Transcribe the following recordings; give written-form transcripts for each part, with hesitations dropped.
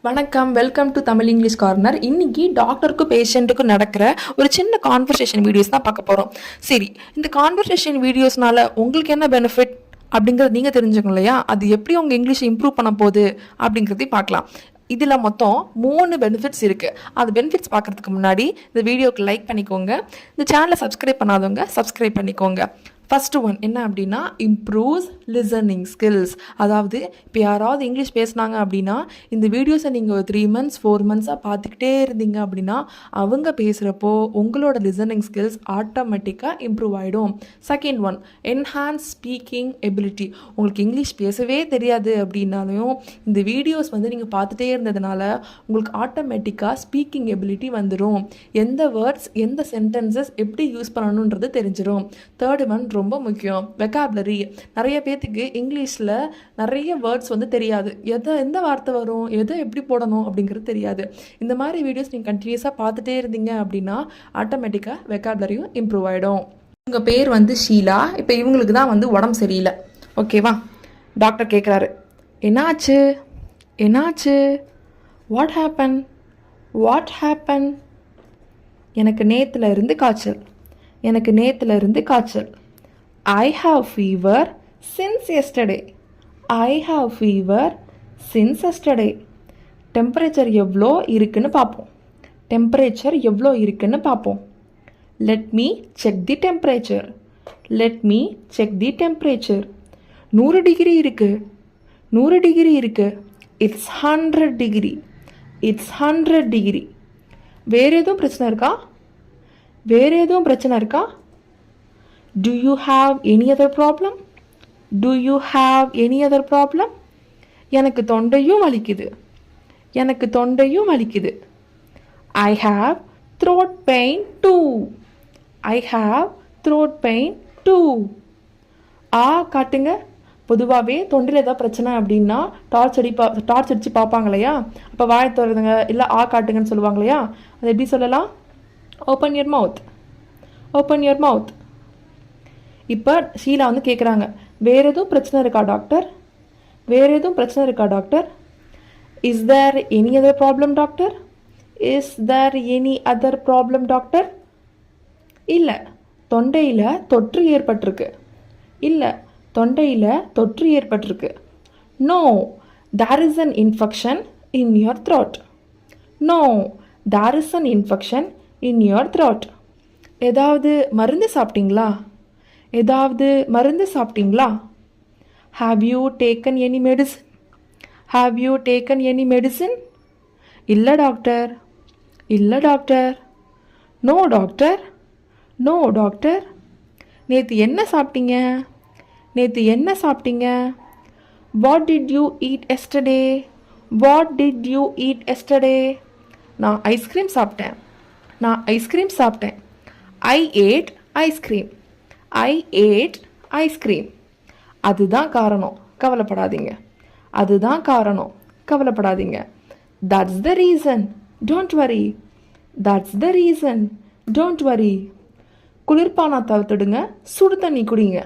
வணக்கம், welcome to Tamil English corner. இன்னைக்கு டாக்டருக்கும் பேஷண்ட்டுக்கும் நடக்கிற ஒரு சின்ன கான்வர்சேஷன் வீடியோஸ் தான் பார்க்க போகிறோம். சரி, இந்த கான்வர்சேஷன் வீடியோஸ்னால உங்களுக்கு என்ன பெனிஃபிட் அப்படிங்கிறது நீங்கள் தெரிஞ்சுக்கணும் இல்லையா? அது எப்படி உங்கள் இங்கிலீஷை இம்ப்ரூவ் பண்ண போகுது அப்படிங்கிறதையும் பார்க்கலாம். இதில் மொத்தம் 3 பெனிஃபிட்ஸ் இருக்குது. அது பெனிஃபிட்ஸ் பார்க்குறதுக்கு முன்னாடி இந்த வீடியோக்கு லைக் பண்ணிக்கோங்க. இந்த சேனலை சப்ஸ்கிரைப் பண்ணாதவங்க சப்ஸ்கிரைப் பண்ணிக்கோங்க. ஃபஸ்ட்டு ஒன் என்ன அப்படின்னா, இம்ப்ரூவ்ஸ் லிசனிங் ஸ்கில்ஸ். அதாவது இப்போ யாராவது இங்கிலீஷ் பேசுனாங்க அப்படின்னா இந்த வீடியோஸை நீங்கள் ஒரு 3 months 4 monthஸாக பார்த்துக்கிட்டே இருந்தீங்க அப்படின்னா அவங்க பேசுகிறப்போ உங்களோட லிசனிங் ஸ்கில்ஸ் ஆட்டோமேட்டிக்காக இம்ப்ரூவ் ஆகிடும். Second one, enhance speaking ability. உங்களுக்கு இங்கிலீஷ் பேசவே தெரியாது அப்படின்னாலும் இந்த வீடியோஸ் நீங்கள் பார்த்துட்டே இருந்ததுனால உங்களுக்கு ஆட்டோமேட்டிக்காக ஸ்பீக்கிங் எபிலிட்டி வந்துடும். எந்த வேர்ட்ஸ் எந்த சென்டென்சஸ் எப்படி யூஸ் பண்ணணுன்றது தெரிஞ்சிடும். தேர்ட் ஒன் ரொம்ப முக்கியம், வெக்காபுலரி. நிறைய பேர்த்துக்கு இங்கிலீஷில் நிறைய வேர்ட்ஸ் தெரியாது. எந்த வார்த்தை வரும், எதை எப்படி போடணும் அப்படிங்கிறது தெரியாது. இந்த மாதிரி வீடியோஸ் நீங்கள் கண்டினியூஸாக பார்த்துட்டே இருந்தீங்க அப்படின்னா ஆட்டோமேட்டிக்காக வெக்காபுலரியும் இம்ப்ரூவ் ஆகிடும். உங்கள் பேர் ஷீலா. இப்போ இவங்களுக்கு தான் உடம்பு சரியில்லை, ஓகேவா? டாக்டர் கேட்குறாரு, என்னாச்சு என்னாச்சு, வாட் ஹேப்பன் வாட் ஹேப்பன். எனக்கு நேற்றுல இருந்து காய்ச்சல். I have fever since yesterday. Temperature எவ்வளோ இருக்குன்னு பார்ப்போம். Let me check the temperature. 100 degree இருக்கு. It's 100 degree. வேறு எதுவும் பிரச்சனை இருக்கா? Do you have any other problem? எனக்கு தொண்டையும் வலிக்குது. I have throat pain too. காட்டுங்க. பொதுவாகவே தொண்டையில் ஏதாவது பிரச்சனை அப்படின்னா டார்ச் அடித்து பார்ப்பாங்க இல்லையா? அப்போ வாய் திறந்துங்க, இல்லை காட்டுங்கன்னு சொல்லுவாங்க இல்லையா? அது எப்படி சொல்லலாம்? Open your mouth. இப்போ ஷீலா கேட்குறாங்க, வேறு எதுவும் பிரச்சனை இருக்கா doctor? Is there any other problem doctor? இல்லை, தொண்டையில் தொற்று ஏற்பட்டிருக்கு. No, there is an infection in your throat. ஏதாவது மருந்து சாப்பிட்டீங்களா? Have you taken any medicine? இல்லை டாக்டர். No doctor. நேற்று என்ன சாப்பிட்டீங்க? What did you eat yesterday? நான் ஐஸ்கிரீம் சாப்பிட்டேன். I ate ice cream. அதுதான் காரணம், கவலைப்படாதீங்க. That's the reason, don't worry. குளிர்பானா தவிர்த்துடுங்க, சுடு தண்ணி குடிங்க.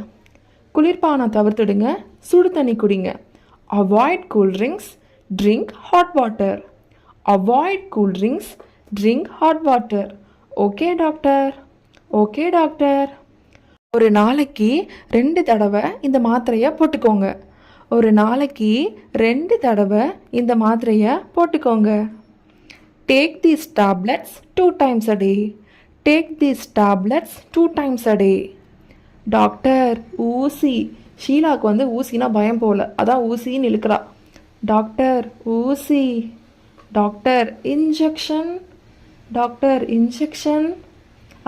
Avoid cool drinks, drink hot water. Okay doctor. ஒரு நாளைக்கு 2 தடவை இந்த மாத்திரையை போட்டுக்கோங்க. Take these tablets 2 times a day. Doctor, ஊசி. ஷீலாவுக்கு ஊசினா பயம் போல, அதான் ஊசின்னு இழுக்கிறா. டாக்டர், ஊசி. Doctor, injection.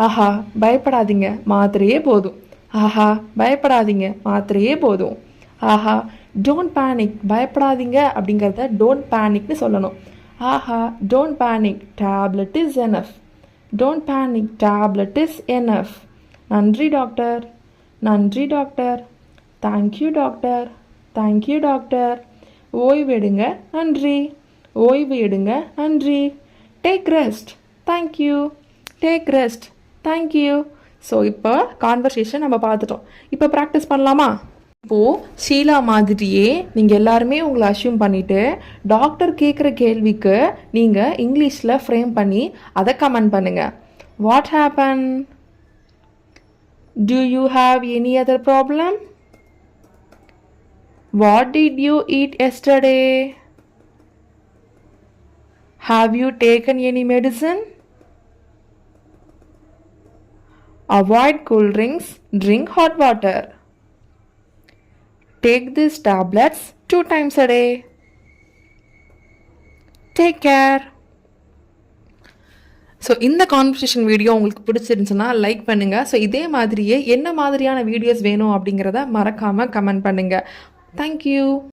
ஆஹா, பயப்படாதீங்க, மாத்திரையே போதும். ஆஹா, டோன்ட் பேனிக். பயப்படாதீங்க அப்படிங்கிறத டோன்ட் பேனிக்னு சொல்லணும். ஆஹா, don't panic, tablet is enough. நன்றி டாக்டர். Thank you doctor. ஓய்வு எடுங்க. நன்றி. Take rest. தேங்க்யூ. ஸோ இப்போ கான்வர்சேஷன் நம்ம பார்த்துட்டோம். இப்போ ப்ராக்டிஸ் பண்ணலாமா? இப்போது ஷீலா மாதிரியே நீங்கள் எல்லாருமே உங்களை அஷ்யூம் பண்ணிவிட்டு டாக்டர் கேட்குற கேள்விக்கு நீங்கள் இங்கிலீஷில் ஃப்ரேம் பண்ணி அதை கமெண்ட் பண்ணுங்கள். What happen? Do you have any other problem? What did you eat yesterday? Have you taken any medicine? Avoid cool drinks, drink hot water. Take these tablets 2 times a day. Take care. So இந்த conversation video உங்களுக்கு பிடிச்சிருந்துச்சுன்னா like பண்ணுங்கள். So இதே மாதிரியே என்ன மாதிரியான videos வேணும் அப்படிங்கிறத மறக்காமல் கமெண்ட் பண்ணுங்கள். தேங்க்யூ.